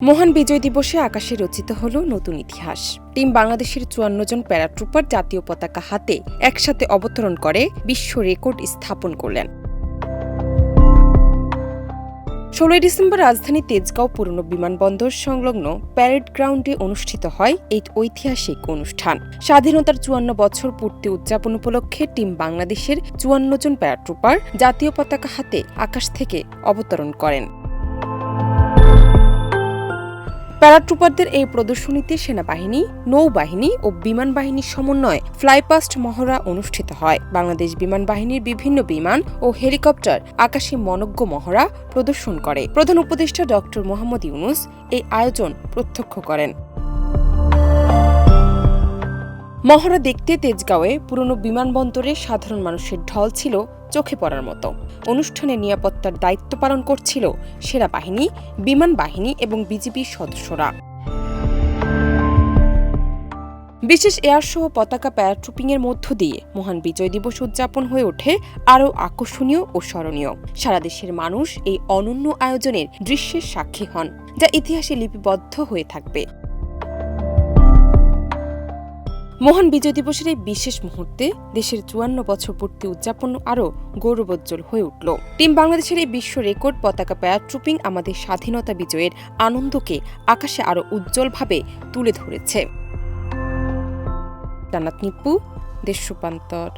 মহান বিজয় দিবসে আকাশে রচিত হল নতুন ইতিহাস। টিম বাংলাদেশের ৫৪ জন প্যারাট্রুপার জাতীয় পতাকা হাতে একসাথে অবতরণ করে বিশ্ব রেকর্ড স্থাপন করলেন। ১৬ ডিসেম্বর রাজধানী তেজগাঁও পুরনো বিমানবন্দর সংলগ্ন প্যারেড গ্রাউন্ডে অনুষ্ঠিত হয় এই ঐতিহাসিক অনুষ্ঠান। স্বাধীনতার ৫৪ বছর পূর্তি উদযাপন উপলক্ষে টিম বাংলাদেশের ৫৪ জন প্যারাট্রুপার জাতীয় পতাকা হাতে আকাশ থেকে অবতরণ করেন। প্যারাট্রুপারদের এই প্রদর্শনীতে সেনাবাহিনী, নৌবাহিনী ও বিমান বাহিনীর সমন্বয়ে ফ্লাইপাস্ট মহড়া অনুষ্ঠিত হয়। বাংলাদেশ বিমান বাহিনীর বিভিন্ন বিমান ও হেলিকপ্টার আকাশে মনোজ্ঞ মহড়া প্রদর্শন করে। প্রধান উপদেষ্টা ড. মোহাম্মদ ইউনূস এই আয়োজন প্রত্যক্ষ করেন। মহড়া দেখতে তেজগাঁওয়ে পুরনো বিমানবন্দরে সাধারণ মানুষের ঢল ছিল চোখে পড়ার মতো। অনুষ্ঠানে নিরাপত্তার দায়িত্ব পালন করছিল সেনাবাহিনী, বিমান বাহিনী এবং বিজিবির সদস্যরা। বিশেষ এয়ারসহ পতাকা প্যারাট্রুপিংয়ের মধ্য দিয়ে মহান বিজয় দিবস উদযাপন হয়ে ওঠে আরও আকর্ষণীয় ও স্মরণীয়। সারা দেশের মানুষ এই অনন্য আয়োজনের দৃশ্যের সাক্ষী হন, যা ইতিহাসে লিপিবদ্ধ হয়ে থাকবে। মহান বিজয় দিবসের এই বিশেষ মুহূর্তে দেশের ৫৪ বছর পূর্তি উদযাপন আরও গৌরবোজ্জ্বল হয়ে উঠল। টিম বাংলাদেশের এই বিশ্ব রেকর্ড পতাকা প্যারাট্রুপিং আমাদের স্বাধীনতা বিজয়ের আনন্দকে আকাশে আরও উজ্জ্বলভাবে তুলে ধরেছে। জান্নাত নিপ্পু, দেশ রূপান্তর।